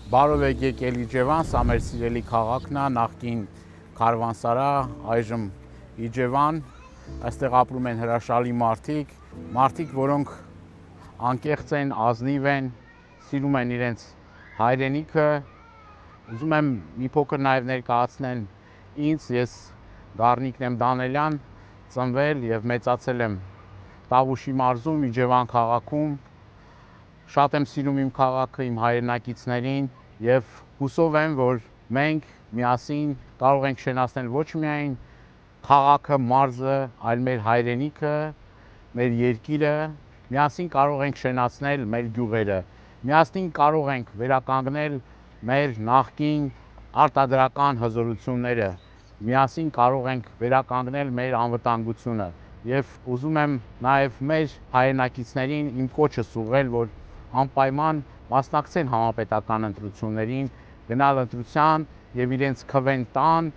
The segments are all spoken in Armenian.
Բարով եկեք Իջևան, սա մեր սիրելի քաղաքն է, նախկին Քարվանսարա, այժմ Իջևան, այստեղ ապրում են հրաշալի մարդիկ, որոնք անկեղծ են, ազնիվ են, սիրում են իրենց հայրենիքը։ Ուզում եմ մի փոքր նաև ներկայացնել ինձ, ես Գառնիկն եմ Դանելյան, ծնվել եւ մեծացել եմ Տավուշի մարզում, Իջևան քաղաքում։ Շատ եմ սիրում իմ քաղաքը, իմ հայրենակիցներին եւ հուսով եմ, որ մենք միասին կարող ենք շենացնել ոչ միայն քաղաքը, մարզը, այլ մեր հայրենիքը, մեր երկիրը, միասին կարող ենք շենացնել մեր գյուղերը, միասին կարող ենք վերականգնել մեր նախկին արտադրական հզորությունները, միասին կարող ենք վերականգնել մեր անվտանգությունը եւ ուզում եմ նաեւ մեր հայրենակիցներին իմ կոչս ուղղել, որ անպայման մասնակցեն համապետական ընտրություններին, գնալ ընտրության եւ իրենց քվեն տան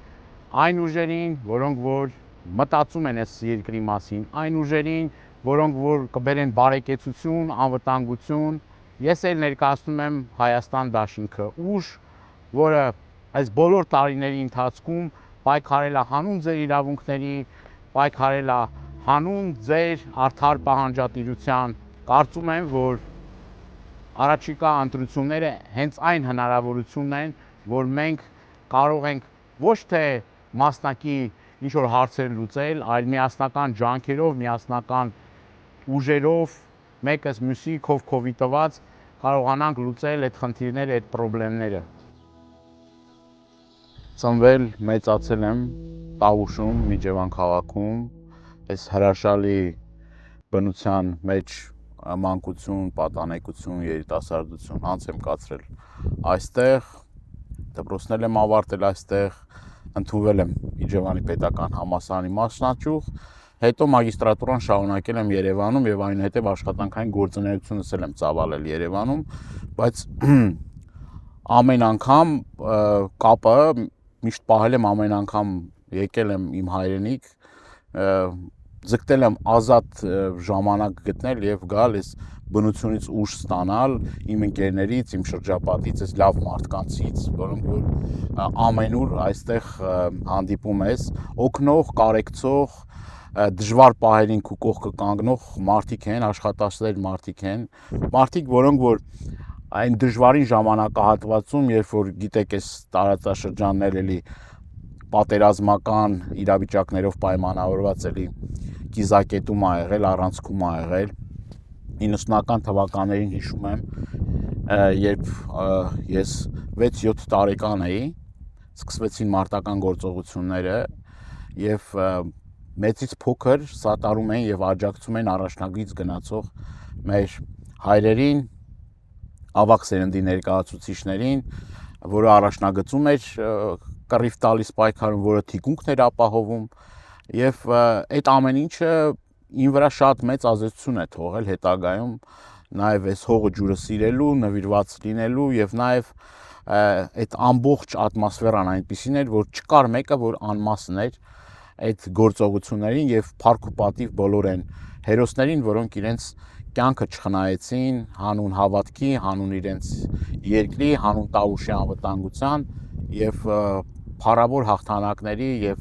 այն ուժերին, որոնք որ մտածում են այս երկրի մասին, այն ուժերին, որոնք որ կբերեն բարեկեցություն, անվտանգություն։ Ես էլ ներկայացնում եմ Հայաստան դաշինքը, ուժ, որը այս բոլոր տարիների ընթացքում պայքարել է հանուն ձեր իրավունքների, պայքարել է հանուն ձեր արդար պահանջատիրության։ Կարծում եմ, որ առաջիկա ընտրությունները հենց այն հնարավորությունն են, որ մենք կարող ենք ոչ թե մասնակի ինչ-որ հարցեր լուծել, այլ միասնական ջանքերով, միասնական ուժերով, մեկս մյուսի քովի տված կարողանանք լուծել այդ խնդիրները, այդ խնդիրները։ Ծնվել, մեծացել եմ Տավուշում, Իջևան քաղաքում, այս հրաշալի բնության մեջ մանկություն, պատանեկություն, երիտասարդություն անց եմ կացրել այստեղ, դպրոցներ եմ ավարտել այստեղ, ընդունվել եմ Իջևանի պետական համալսարանի մասնաճյուղ, հետո մագիստրատուրան շարունակել եմ Երևանում եւ այնուհետեւ աշխատանքային գործունեությունս եմ ծավալել Երևանում, բայց ամեն անգամ կապը միշտ պահել եմ, ամեն անգամ եկել եմ իմ հայրենիք, ձգտել եմ ազատ ժամանակ գտնել եւ գալ այս բնությունից ուժ ստանալ իմ ընկերներից, իմ շրջապատից, այս լավ մարդկանցից, որոնք որ ամենուր այստեղ հանդիպում ես, օգնող, կարեկցող, դժվար պահերին քու կողքը կանգնող մարդիկ են, աշխատասեր մարդիկ են, մարդիկ, որոնք որ այն դժվարին ժամանակահատվածում, երբ որ գիտեք, այս տարածաշրջաններ էլի պատերազմական իրավիճակներով պայմանավորված էլի կիզակետում ա եղել, առանցքում ա եղել 90-ական թվականներին հիշում եմ, երբ ես 6-7 տարեկան էի, սկսվեցին մարտական գործողությունները եւ մեծից փոքր սատարում են եւ աջակցում են առաջնագիծ գնացող մեր հայրերին, ավագ սերնդի ներկայացուցիչներին, որը առաջնագծում էր կռիվ տալիս պայքարում, որը թիկունքներ ապահովում եւ այդ ամեն ինչը ին վրա շատ մեծ ազդեցություն է թողել հետագայում նաեւ այս հողը ջուրը սիրելու, նվիրված լինելու եւ նաեւ այդ ամբողջ ատմոսֆերան այնպիսին էր, որ չկար մեկը, որ անմասն էր այդ գործողություններին եւ փառք ու պատիվ բոլոր են հերոսներին, որոնք իրենց կյանքը չխնայեցին հանուն հավատքի, հանուն իրենց երկրի, հանուն Տավուշի անվտանգության եւ փառավոր հաղթանակների եւ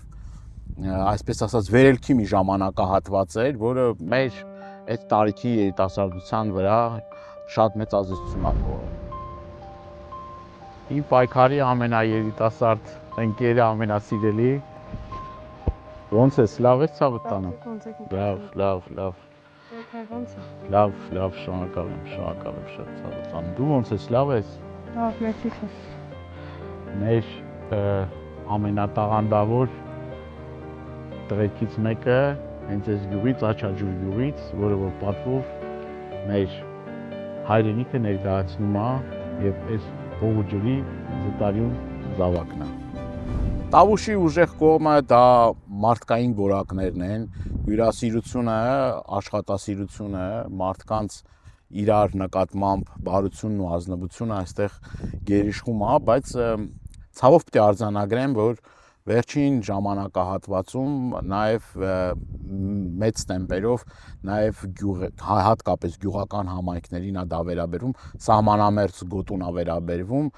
այսպես ասած վերելքի մի ժամանակահատված էր, որը մեր այդ տարիքի երիտասարդության վրա շատ մեծ ազդեցություն ա թողել։ Իմ պայքարի ամենաերիտասարդ ընկերը, ամենասիրելի ոնց ես, լավ ես ցավդ տանում։ Լավ, շնորհակալ եմ շատ ցավդ տանում։ Դու ոնց ես, լավ ես։ Լավ, մերսի։ Մեր ամենատաղանդավոր տղեկից մեկը հենց այս գյուղից, Աչաջուր գյուղից, որը որ պատվով մեր հայրենիքը ներկայացնում է եւ այս հողու ջրի զտարյուն զավակն է։ Տավուշի ուժեղ կողմը դա մարդկային որակներն են, հյուրասիրությունը, աշխատասիրությունը, մարդկանց իրար նկատմամբ բարությունն ու ազնվությունը այստեղ գերիշխում է, բայց ցավով պետք է արձանագրեմ, որ վերջին ժամանակահատվածում նաև մեծ տեմպերով նաև հատկապես գյուղական համայնքներին դա վերաբերում, սահմանամերձ գոտուն է վերաբերվում,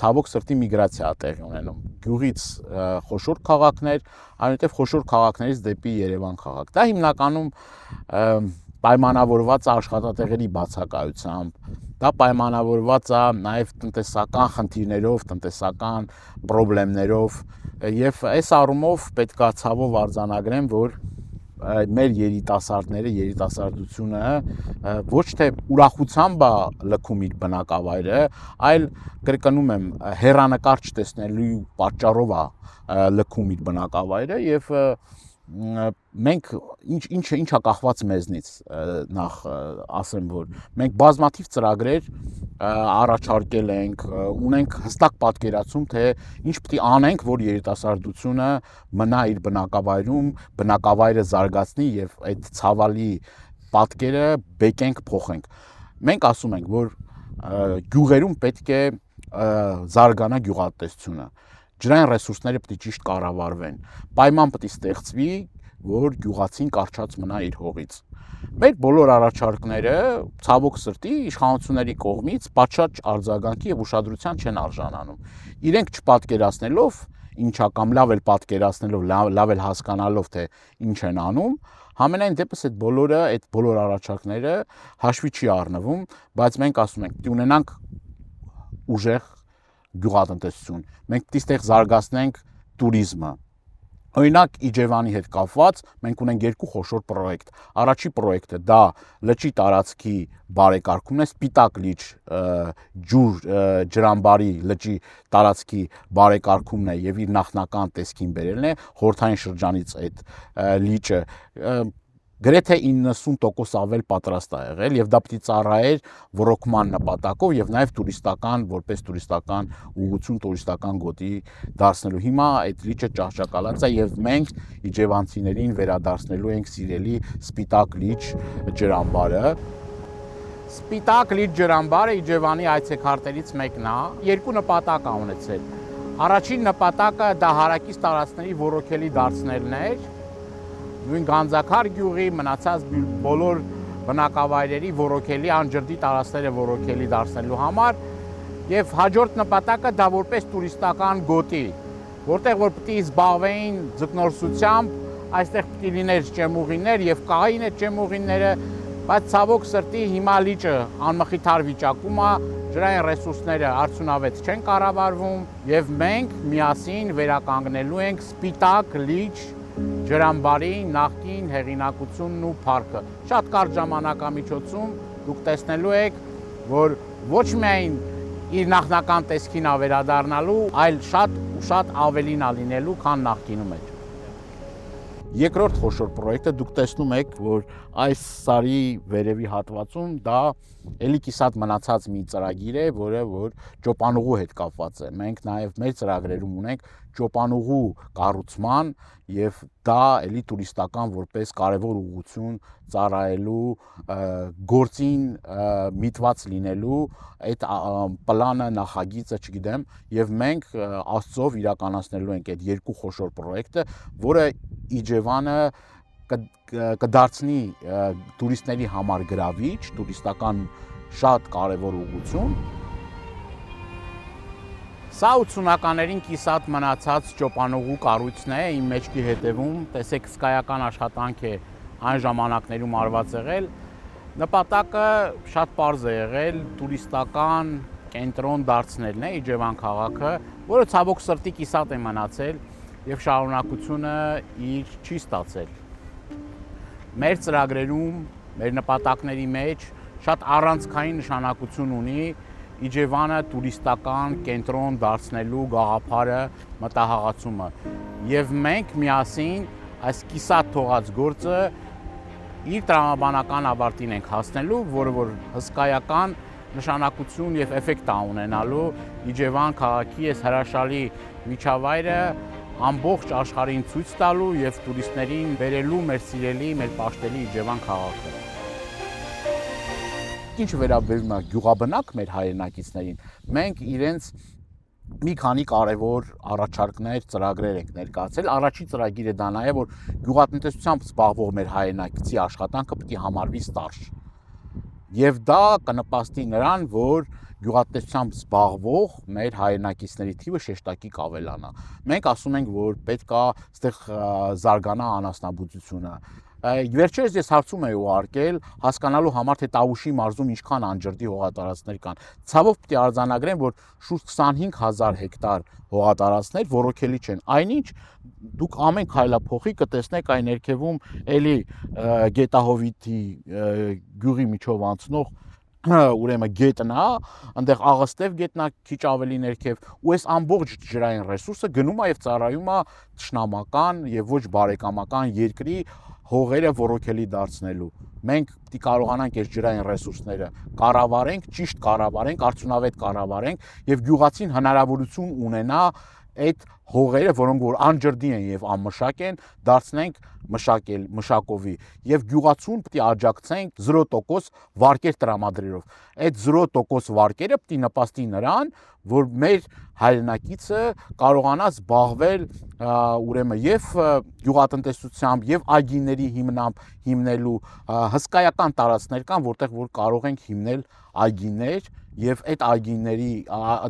ցավոք սրտի միգրացիա է տեղի ունենում գյուղից խոշոր քաղաքներ, այնուհետև խոշոր քաղաքներից դեպի Երևան քաղաք։ Դա հիմնականում պայմանավորված է աշխատատեղերի բացակայությամբ, դա պայմանավորված է նաև տնտեսական խնդիրներով, տնտեսական պրոբլեմներով, եւ այս առումով պետք է ցավով արձանագրեմ, որ մեր երիտասարդները, երիտասարդությունը ոչ թե ուրախությամբ է լքում իր բնակավայրը, այլ կրկնում եմ, հեռանկար չտեսնելու պատճառով է լքում իր բնակավայրը եւ մենք ինչա կախված մեզնից նախ ասեմ, որ մենք բազմաթիվ ծրագրեր առաջարկել ենք, ունենք հստակ պատկերացում, թե ինչ պետք է անենք, որ երիտասարդությունը մնա իր բնակավայրում, բնակավայրը զարգացնի եւ այդ ցավալի պատկերը բեկենք, փոխենք։ Մենք ասում ենք, որ գյուղերում պետք է զարգանա գյուղատնտեսությունը, ջրային ռեսուրսները պետք է ճիշտ կառավարվեն, պայման պետք է ստեղծվի, որ գյուղացին կարճած մնա իր հողից։ Մեր բոլոր առաջարկները ցավոք սրտի իշխանությունների կողմից պատշաճ արձագանքի եւ ուշադրության չեն արժանանում։ Իրենք չպատկերացնելով, ինչա կամ լավ էլ պատկերացնելով, լավ էլ հասկանալով, թե ինչ են անում, համենայն դեպս այդ բոլոր առաջարկները հաշվի չի առնվում, բայց մենք ասում ենք, պետք է ունենանք ուժեղ գյուղատնտեսություն։ Մենք պետք է այստեղ զարգացնենք туриզմը։ Օրինակ Իջևանի հետ կապված մենք ունենք երկու խոշոր պրոյեկտ։ Առաջի պրոյեկտը դա լճի տարածքի բարեկարգումն է, Սպիտակ լիճ ջրամբարի լճի տարածքի բարեկարգումն է եւ իր նախնական տեսքին բերելն է, խորհրդային շրջանից այդ լիճը գրեթե 90% ավել պատրաստ է եղել եւ դա պիտի ծառայեր ռոռոկման նպատակով եւ նաեւ որպես տուրիստական ուղղություն, տուրիստական գոտի դարձնելու։ Հիմա այդ լիճը ճահճակալած է եւ մենք իջևանցիներին վերադարձնելու ենք սիրելի Սպիտակ լիճ ջրամբարը։ Սպիտակ լիճ ջրամբարը Իջևանի այցեքարտերից մեկն է, երկու նպատակ է ունեցել։ Առաջին նպատակը դա հարակից տարածքների ռոռոկելի դարձնելն էր, նույն Գանձակար գյուղի մնացած բոլոր բնակավայրերի ռոռոկելի անջրդի տարածքները ռոռոկելի դարձնելու համար եւ հաջորդ նպատակը դա որպես տուրիստական գոտի, որտեղ որ պետք է զբաղվեին ձկնորսությամբ, այստեղ պետք է լիներ ճեմուղիներ եւ կային այդ ճեմուղիները, բայց ցավոք սրտի հիմա լիճը անմխիթար վիճակում է, ջրային ռեսուրսները արդյունավետ չեն կառավարվում եւ մենք միասին վերականգնելու ենք Սպիտակ լիճ ջրամբարի նախկին հեղինակությունն ու փառքը։ Շատ կարճ ժամանակամիջոցում դուք տեսնելու եք, որ ոչ միայն իր նախնական տեսքին է վերադառնալու, այլ շատ ու շատ ավելին է լինելու, քան նախկինում էր։ Երկրորդ խոշոր պրոյեկտը դուք տեսնում եք, որ այս սարի վերևի հատվածում դա էլի կիսատ մնացած մի ծրագիր է, որը որ ճոպանուղու հետ կապված է։ Մենք նաև մեր ծրագրերում ունենք ճոպանուղու կառուցման եւ դա էլի տուրիստական որպես կարևոր ուղղություն ծառայելու գործին միտված լինելու այդ պլանը, նախագիծը, չգիտեմ, եւ մենք Աստծով իրականացնելու ենք այդ երկու խոշոր պրոյեկտը, որը Իջևանը կդարձնի տուրիստների համար գրավիչ, տուրիստական շատ կարևոր ուղղություն։ Սա 80-ականներին կիսատ մնացած ճոպանուղու կառույցն է, իմ մեջքի հետևում, տեսեք հսկայական աշխատանք է այն ժամանակներում արված եղել։ Նպատակը շատ պարզ է եղել, տուրիստական կենտրոն դարձնելն է Իջևան քաղաքը, որը ցավոք սրտի կիսատ է մնացել եւ շարունակությունը իր չի ստացել։ Մեր ծրագրերում, մեր նպատակների մեջ շատ առանցքային նշանակություն ունի Իջևանը տուրիստական կենտրոն դարձնելու գաղափարը, մտահղացումը եւ մենք միասին այս կիսատ թողած գործը իր տրամաբանական ավարտին ենք հասնելու, որը որ հսկայական նշանակություն եւ էֆեկտ է ունենալու Իջևան քաղաքի այս հրաշալի միջավայրը ամբողջ աշխարհին ցույց տալու եւ տուրիստներին բերելու մեր սիրելի, մեր պաշտելի Իջևան քաղաքը։ Ինչ վերաբերում է գյուղաբնակ մեր հայրենակիցներին, մենք իրենց մի քանի կարևոր առաջարկներ, ծրագրեր ենք ներկայացրել։ Առաջին ծրագիրը դա նա է, որ գյուղատնտեսությամբ զբաղվող մեր հայրենակիցի աշխատանքը պետք է համարվի ստարժ։ Եվ դա կնպաստի նրան, որ գյուղատնտեսությամբ զբաղվող մեր հայրենակիցների թիվը շեշտակի կավելանա։ Մենք ասում ենք, որ պետք է այստեղ զարգանա անասնաբուծությունը։ Վերջերս ես հարցում եմ ուղարկել հասկանալու համար, թե Տավուշի մարզում ինչքան անջրդի հողատարածքներ կան։ Ցավոք պետք է արձանագրեմ, որ շուրջ 25,000 հեկտար հողատարածքներ ոռոգելի չեն։ Այնինչ դուք ամեն քայլափոխի կտեսնեք այն ներքևում էլի Գետահովիտի գյուղի միջով անցնող ուրեմն գետնա, այնտեղ Աղստև գետնա քիչ ավելի ներքև, ու այս ամբողջ ջրային ռեսուրսը գնում է եւ ծառայում է թշնամական եւ ոչ բարեկամական երկրի հողերը ոռոգելի դարձնելու։ Մենք պիտի կարողանանք այս ջրային ռեսուրսները կառավարենք, ճիշտ կառավարենք, արդյունավետ կառավարենք եւ գյուղացին հնարավորություն ունենա այդ հողերը, որոնք որ անջրդի են եւ անմշակ են, դարձնենք մշակովի եւ գյուղացուն պետք է աջակցենք 0% վարկեր տրամադրելով։ Այդ 0% վարկերը պետք է նպաստի նրան, որ մեր հայրենակիցը կարողանա զբաղվել ուրեմն եւ գյուղատնտեսությամբ եւ այգիների հիմնելու հսկայական տարածքներ կան, որտեղ որ կարող ենք հիմնել այգիներ եւ այդ այգիների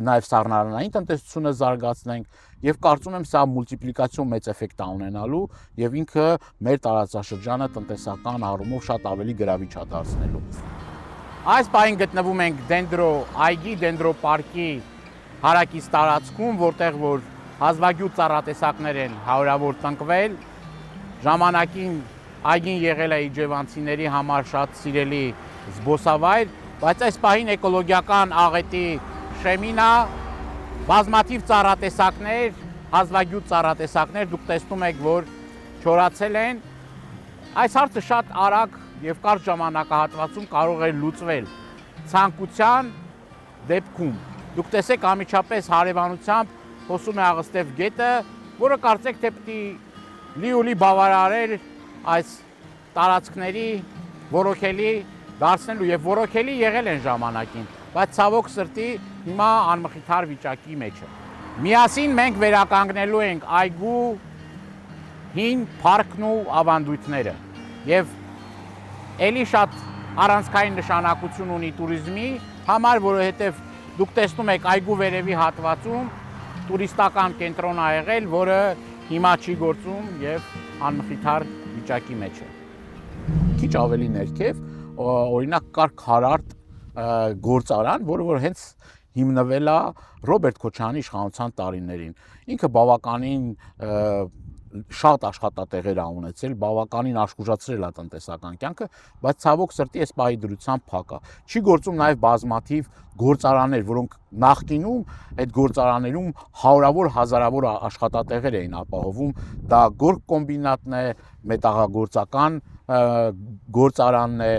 նաեւ սառնարանային տնտեսությունը զարգացնենք եւ կարծում եմ սա մուլտիպլիկացիոն մեծ էֆեկտ է ունենալու եւ ինքը մեր տարածաշրջանը տնտեսական առումով շատ ավելի գրավիչ է դարձնելու։ Այս պահին գտնվում ենք Դենդրո այգի, Դենդրո պարկի հարակից տարածքում, որտեղ որ հազվագյուտ ծառատեսակներ են հարյուրավոր տնկվել։ Ժամանակին այգին եղել է իջևանցիների համար շատ սիրելի զբոսավայր, բայց այս պահին էկոլոգիական աղետի շեմին է, բազմաթիվ ծառատեսակներ, հազվագյուտ ծառատեսակներ, դուք տեսնում եք, որ չորացել են։ Այս հարցը շատ արագ եւ կարճ ժամանակահատվածում կարող է լուծվել ցանկության դեպքում։ Դուք տեսեք ամիջապես հարևանությամբ հոսում է Աղստև գետը, որը կարծեք թե պիտի լի բավարարել այս տարածքների ոռոգելի դարձնելու եւ ոռոգելի եղել են ժամանակին, բայց ցավոք սրտի հիմա անմխիթար վիճակի մեջ է։ Միասին մենք վերականգնելու ենք այգու հին փառքն ու ավանդույթները եւ ելի շատ առանցքային նշանակություն ունի туриզմի համար, որովհետեւ դուք տեսնում եք այգու վերևի հատվածում տուրիստական կենտրոն ա եղել, որը հիմա չի գործում եւ անմխիթար վիճակի մեջ է։ Քիչ ավելի ներքև օրինակ կար Քարարտ գործարան, որը որ հենց հիմնվել է Ռոբերտ Քոչարյանի իշխանության տարիներին։ Ինքը բավականին շատ աշխատատեղեր ա ունեցել, բավականին աշխուժացրել է տնտեսական կյանքը, բայց ցավոք սրտի այս պահի դրությամբ փակ է։ Չի գործում նաև բազմաթիվ գործարաններ, որոնք նախկինում այդ գործարաններում հարյուրավոր հազարավոր աշխատատեղեր էին ապահովում։ Դա գորգ կոմբինատն է, մետաղագործական գործարանն է,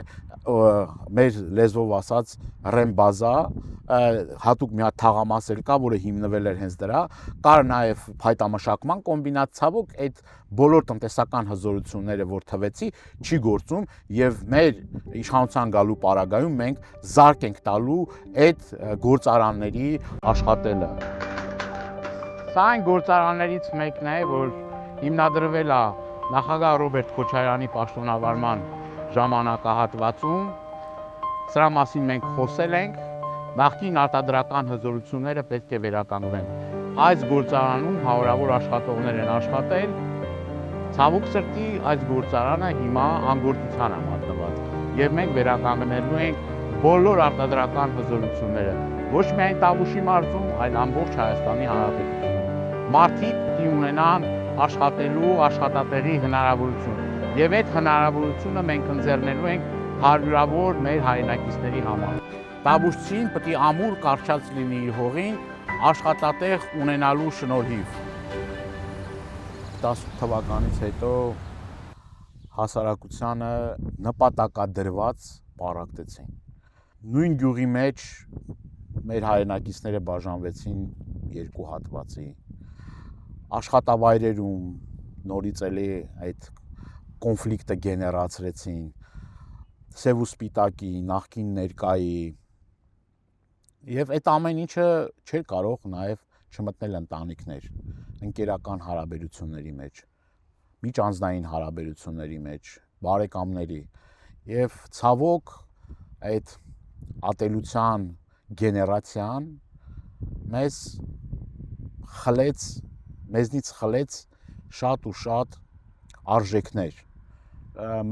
մեր լեզվով ասած ռեմբազա, հատուկ մի հատ թաղամաս էլ կա, որը հիմնվել էր հենց դրա, կար նաև փայտամշակման կոմբինատ, ցավոք այդ բոլոր տնտեսական հզորությունները, որ թվեցի, չի գործում եւ մեր իշխանության գալու պարագայում մենք զարկ ենք տալու այդ գործարանների աշխատելը։ Սա այն գործարաններից մեկն է, որ հիմնադրվել է նախագահ Ռոբերտ Քոչարյանի պաշտոնավարման ժամանակահատվածում։ Սրա մասին մենք խոսել ենք, նախկին արտադրական հզորությունները պետք է վերականգնվեն։ Այս գործարանում հարյուրավոր աշխատողներ են աշխատել։ Ցավոք սրտի այս գործարանը հիմա անգործության է մատնված եւ մենք վերականգնելու ենք բոլոր արտադրական հզորությունները, ոչ միայն Տավուշի մարզում, այլ ամբողջ Հայաստանի Հանրապետությունում։ Մարդիկ պիտի ունենան աշխատելու աշխատատեղի հնարավորություն եւ այդ հնարավորությունը մենք ընձեռնելու ենք հարյուրավոր մեր հայրենակիցների համար։ Տավուշցին պետք է ամուր կարճած լինի իր հողին աշխատատեղ ունենալու շնորհիվ։ 18 թվականից հետո հասարակությանը նպատակադրված պարակտեցին։ Նույն գյուղի մեջ մեր հայրենակիցները բաժանվեցին երկու հատվածի։ Աշխատավայրերում նորից էլի այդ կոնֆլիկտը գեներացրեցին, սև ու սպիտակի, նախկին ներկայի, եւ այդ ամեն ինչը չէր կարող նաեւ չմտնել ընտանիքներ, ընկերական հարաբերությունների մեջ, միջանձնային հարաբերությունների մեջ, բարեկամների եւ ցավոք այդ ատելության գեներացիան մեզնից խլեց շատ ու շատ արժեքներ։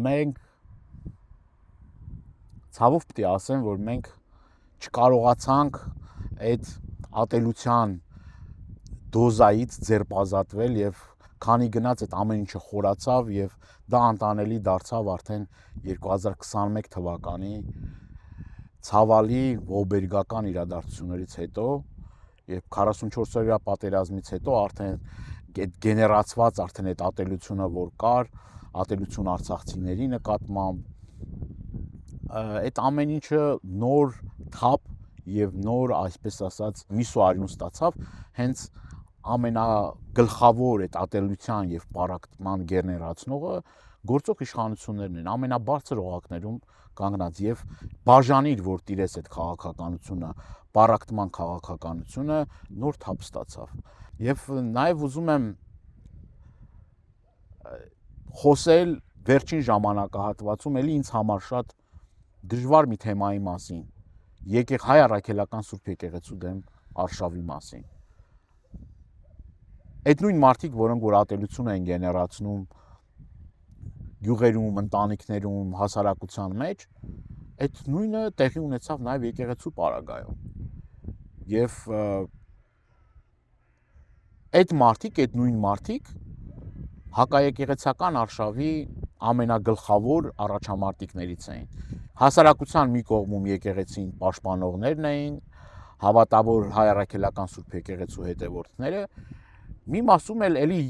Մենք ցավով պետք է ասեմ, որ մենք չկարողացանք այդ ատելության դոզայից ձերբազատվել եւ քանի գնաց այդ ամեն ինչը խորացավ եւ դա անտանելի դարձավ արդեն 2021 թվականի ցավալի ողբերգական իրադարձություններից հետո եւ 44-օրյա պատերազմից հետո արդեն այդ գեներացված արդեն այդ ատելությունը որ կար, ատելություն արցախցիների նկատմամբ այդ ամեն ինչը նոր թափ եւ նոր, այսպես ասած, միսու արյուն ստացավ հենց ամենագլխավոր այդ ատելության եւ պառակտման գեներացնողը գործող իշխանություններն են ամենաբարձր օղակներում կանգնած եւ բաժանիր որ տիրես այդ քաղաքականությունը, պառակտման քաղաքականությունը նոր թափ ստացավ եւ նաեւ ուզում եմ խոսել վերջին ժամանակահատվածում էլի ինձ համար շատ դժվար մի թեմայի մասին հայ առաքելական Սուրբ եկեղեցու դեմ արշավի մասին այդ նույն մարդիկ որոնք որ ատելություն են գեներացնում գյուղերում, ընտանիքներում, հասարակության մեջ այդ նույնը տեղի ունեցավ նաև եկեղեցու պարագայում եւ այդ մարդիկ, այդ նույն մարդիկ հակաեկեղեցական արշավի ամենագլխավոր առաջամարտիկներից էին հասարակության մի կողմում եկեղեցին պաշտպանողներն էին հավատավոր հայ առաքելական Սուրբ եկեղեցու հետևորդները մի մասում էլի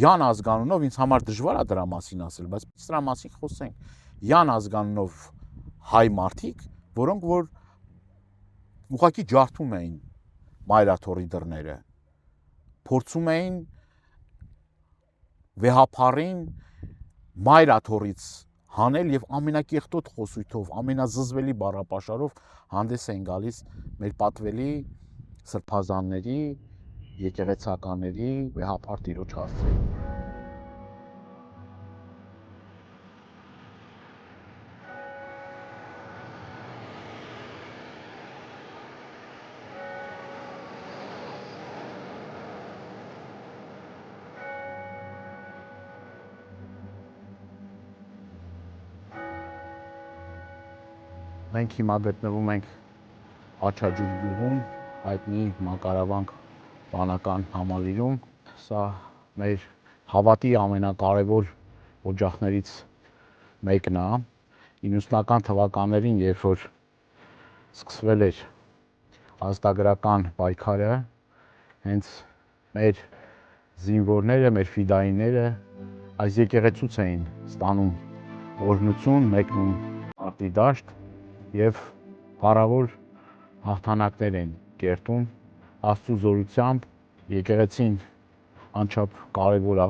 յան ազգանունով ինձ համար դժվար է դրա մասին ասել բայց դրա մասին խոսենք յան ազգանունով հայ մարդիկ որոնք որ ուղղակի ջարդում էին մայրաթորի դռները փորձում էին վեհափառին մայրաթորից հանել եւ ամենակեղտոտ խոսույթով, ամենազզվելի բառապաշարով հանդես են գալիս մեր պատվելի սրբազանների, եկեղեցականների վեհափառ տիրոջ հասցեին։ Մենք հիմա գտնվում ենք Աչաջուր գյուղում, հայտնի Մակարավանք վանական համալիրում։ Սա մեր հավատի ամենակարևոր օջախներից մեկն է։ 90-ական թվականներին, երբ որ սկսվել էր ազատագրական պայքարը, հենց մեր զինվորները, մեր ֆիդայինները այս եկեղեցուց էին ստանում օրհնություն, մեկնում արտի դաշտ եւ փառավոր հաղթանակներ են կերտում Աստծո զորությամբ եկեղեցին անչափ կարևոր է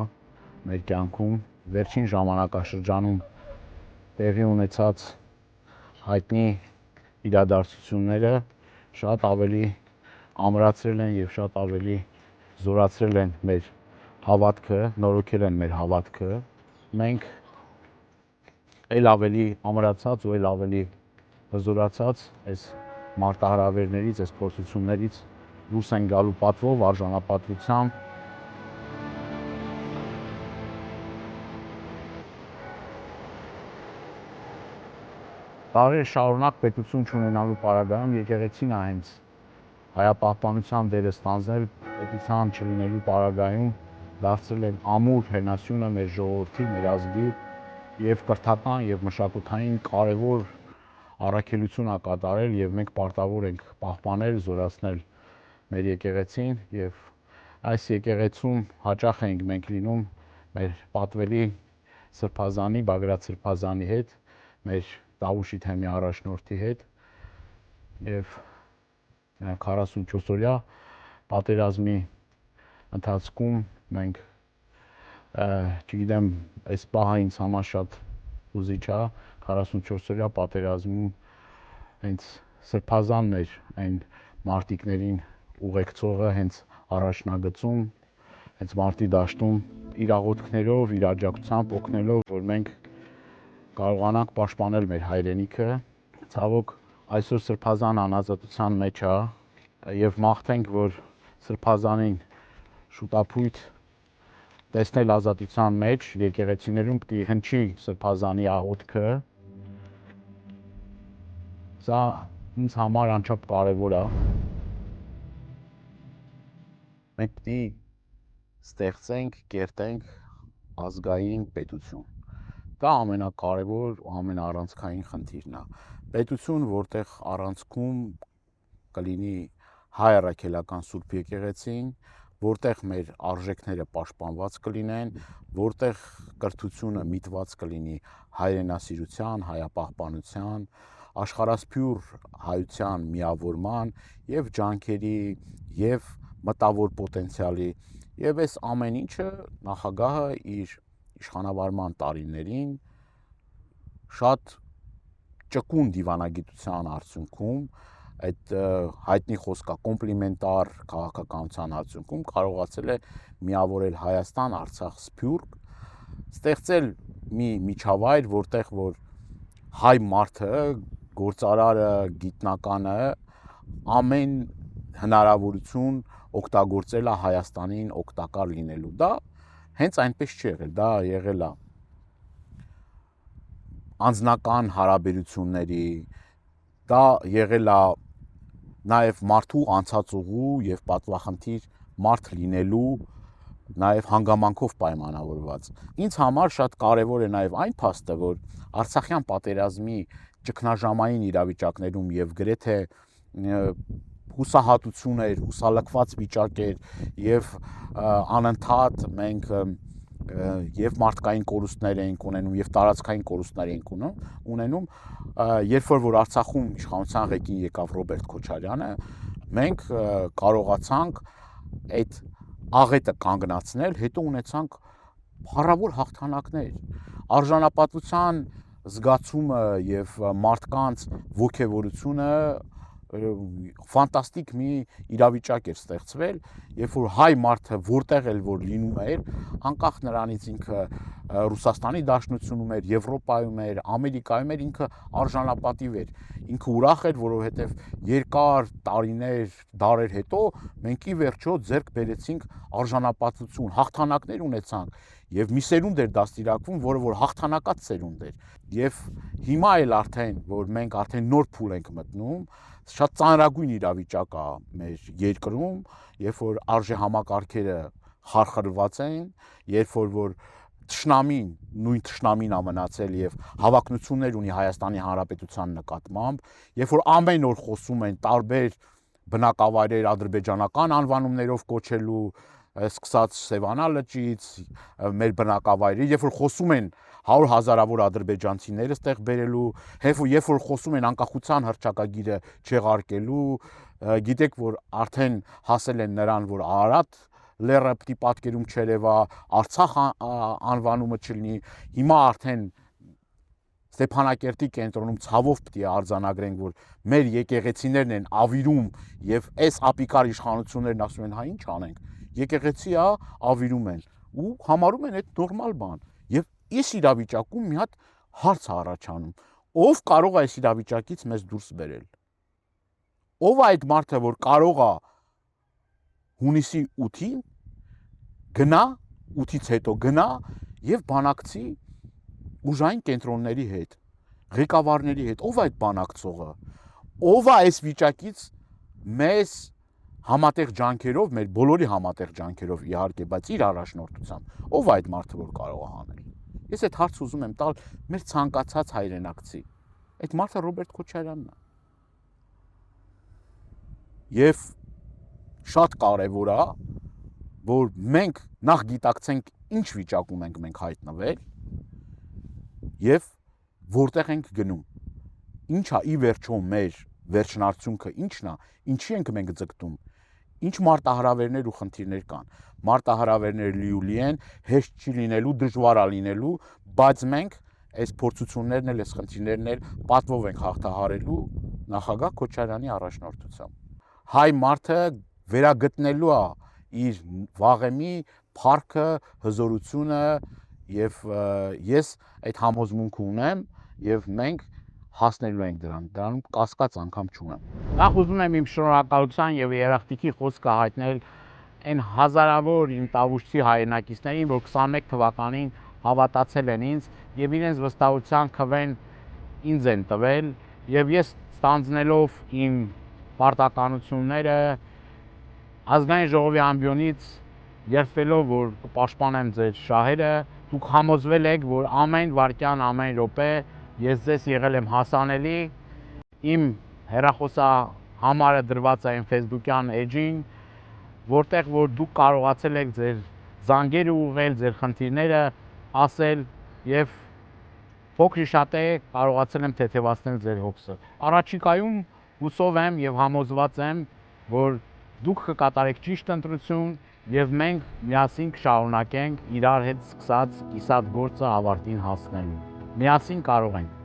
մեր կյանքում վերջին ժամանակաշրջանում տեղի ունեցած հայտնի իրադարձությունները շատ ավելի ամրացրել են եւ շատ ավելի զորացրել են մեր հավատքը, նորոգել են մեր հավատքը մենք ել ավելի ամրացած ու ել ավելի հզորացած այս մարտահրավերներից, այս փորձություններից դուրս են գալու պատվով, արժանապատվությամբ տարի շարունակ պետություն չունենալու պարագայում եկեղեցին է հենց հայապահպանության դերը ստանձնել պետության չլինելու պարագայում դարձել են ամուր հենասյունը մեր ժողովրդի, մեր ազգի եւ կրթական եւ մշակութային կարևոր առաքելություն է կատարել եւ մենք պարտավոր ենք պահպանել, զորացնել մեր եկեղեցին եւ այս եկեղեցում հաճախ ենք մենք լինում մեր պատվելի սրբազանի Բագրատ սրբազանի հետ, մեր Տավուշի թեմի առաջնորդի հետ եւ 44-օրյա պատերազմի ընթացքում մենք չգիտեմ, այս պահը ինձ համար շատ հուզիչ է 44-օրյա պատերազմում հենց սրբազանն էր այն մարտիկներին ուղեկցողը, հենց առաջնագծում, հենց մարտի դաշտում իր աղոթքներով, իր աջակցությամբ օգնելով, որ մենք կարողանանք պաշտպանել մեր հայրենիքը։ Ցավոք այսօր Սրբազան անազատության մեջ է եւ մաղթենք, որ Սրբազանին շուտապույտ տեսնել ազատության մեջ, եկեղեցիներում պիտի հնչի Սրբազանի աղոթքը։ Սա ինձ համար անչափ կարևոր է։ Մենք պիտի ստեղծենք, կերտենք ազգային պետություն։ Դա ամենակարևոր ու ամենաառանցքային խնդիրն է։ Պետություն, որտեղ առանցքում կլինի հայ առաքելական Սուրբ եկեղեցին, որտեղ մեր արժեքները պաշտպանված կլինեն, որտեղ կրթությունը միտված կլինի հայրենասիրության, հայապահպանության, աշխարհասփյուռ հայության միավորման եւ ջանքերի եւ մտավոր պոտենցիալի եւ այս ամեն ինչը նախագահը իր իշխանավարման տարիներին շատ ճկուն դիվանագիտության արդյունքում այդ հայտնի խոսքա կոմպլիմենտար քաղաքականության արդյունքում կարողացել է միավորել Հայաստան, Արցախ, Սփյուռք, ստեղծել մի միջավայր, որտեղ որ հայ մարդը, գործարարը, գիտնականը ամեն հնարավորություն օգտագործել է Հայաստանին օգտակար լինելու։ Դա հենց այնպես չի եղել, դա եղել է անձնական հարաբերությունների, դա եղել է նաև մարդու անցածուղու եւ պատվախնդիր մարդ լինելու նաև հանգամանքով պայմանավորված։ Ինձ համար շատ կարևոր է նաև այն փաստը, որ Արցախյան պատերազմի ճգնաժամային իրավիճակներում եւ գրեթե հուսահատություն էր, հուսալքված վիճակ էր եւ անընդհատ մենք եւ մարդկային կորուստներ էինք ունենում եւ տարածքային կորուստներ էինք ունենում, երբ որ Արցախում իշխանության ղեկին եկավ Ռոբերտ Քոչարյանը, մենք կարողացանք այդ աղետը կանգնացնել, հետո ունեցանք փառավոր հաղթանակներ, արժանապատվության զգացումը եւ մարդկանց ոգևորությունը ֆանտաստիկ մի իրավիճակ էր ստեղծվել, երբ որ հայ մարդը որտեղ էլ որ լինում էր, անկախ նրանից ինքը Ռուսաստանի Դաշնությունում էր, Եվրոպայում էր, Ամերիկայում էր, ինքը արժանապատիվ էր, ինքը ուրախ էր, որովհետև երկար տարիներ, դարեր հետո մենք ի վերջո ձեռք բերեցինք արժանապատվություն, հաղթանակներ ունեցանք եւ մի սերունդ էր դաստիարակվում, որը որ հաղթանակած սերունդ էր։ Եվ հիմա էլ արդեն, որ մենք արդեն նոր փուլ ենք մտնում, շատ ծանրագույն իրավիճակ է մեր երկրում, երբ որ արժե համակարգերը խարխրված են, երբ որ թշնամին, նույն թշնամին է մնացել եւ հավակնություններ ունի Հայաստանի Հանրապետության նկատմամբ, երբ որ ամեն օր խոսում են տարբեր բնակավայրեր ադրբեջանական անվանումներով կոչելու, սկսած Սևանա լճից, մեր բնակավայրի, երբ որ խոսում են 100 հազարավոր ադրբեջանցիները ստեղ բերելու, երբ որ խոսում են անկախության հռչակագիրը չեղարկելու, գիտեք, որ արդեն հասել են նրան, որ Արարատ լեռը պիտի պատկերում չերևա, Արցախ անվանումը չլինի, հիմա արդեն Ստեփանակերտի կենտրոնում ցավով պիտի արձանագրենք, որ մեր եկեղեցիներն են ավիրում եւ այս ապիկար իշխանություններն ասում են, հա ինչ անենք, եկեղեցի է, ավիրում են ու համարում են այդ նորմալ բան։ Եվ այս իրավիճակում մի հատ հարց է առաջանում. ով կարող է այս իրավիճակից մեզ դուրս բերել։ Ով է այդ մարդը, որ կարող է հունիսի 8-ին գնա, 8-ից հետո գնա եւ բանակցի ուժային կենտրոնների հետ, ղեկավարների հետ, ով է այդ բանակցողը, ով է այս վիճակից մեզ համատեղ ջանքերով, մեր բոլորի համատեղ ջանքերով իհարկե, բայց իր առաջնորդությամբ, ով է այդ մարդը, որ կարող է անել։ Ես այդ հարցը ուզում եմ տալ մեր ցանկացած հայրենակցի։ Այդ մարդը Ռոբերտ Քոչարյանն է։ Եվ շատ կարևոր է, որ մենք նախ գիտակցենք ինչ վիճակում ենք մենք հայտնվել եւ որտեղ ենք գնում։ Ինչ է ի վերջո մեր վերջնարդյունքը, ինչն է, ինչի ենք մենք ձգտում, ինչ մարտահրավերներ ու խնդիրներ կան։ Մարտահրավերները լի են, հեշտ չի լինելու, դժվար է լինելու, բայց մենք այս փորձություններն էլ, այս խնդիրներն էլ պատվով ենք հաղթահարելու նախագահ Քոչարյանի առաջնորդությամբ։ Հայ մարդը վերագտնելու է իր վաղեմի փառքը, հզորությունը եւ ես այդ համոզմունքը ունեմ եւ մենք հասնելու ենք դրանում կասկած անգամ չունեմ։ Նախ ուզում եմ իմ շնորհակալության եւ երախտիկի խոսքը հայտնել այն հազարավոր իմ տավուշցի հայրենակիցներին, որ 21 թվականին հավատացել են ինձ եւ իրենց վստահության քվեն ինձ են տվել եւ ես ստանձնելով իմ պարտականությունները ազգային ժողովի ամբիոնից երդվելով, որ կպաշտպանեմ ձեր շահերը, դուք համոզվել եք, որ ամեն վայրկյան, ամեն րոպե ես ձեզ եղել եմ հասանելի, իմ հեռախոսահամարը դրված է իմ Facebook-յան էջին, որտեղ որ դուք կարողացել եք ձեր զանգերը ուղղել, ձեր խնդիրները ասել եւ փոքրի շատ է կարողացել եմ թեթևացնել ձեր հոգսը։ Առաջիկայում հուսով եմ եւ համոզված եմ, որ դուք կկատարեք ճիշտ ընտրություն եւ մենք միասին կշարունակենք իրար հետ սկսած կիսատ գործը ավարտին հասնելու։ Միասին կարող ենք։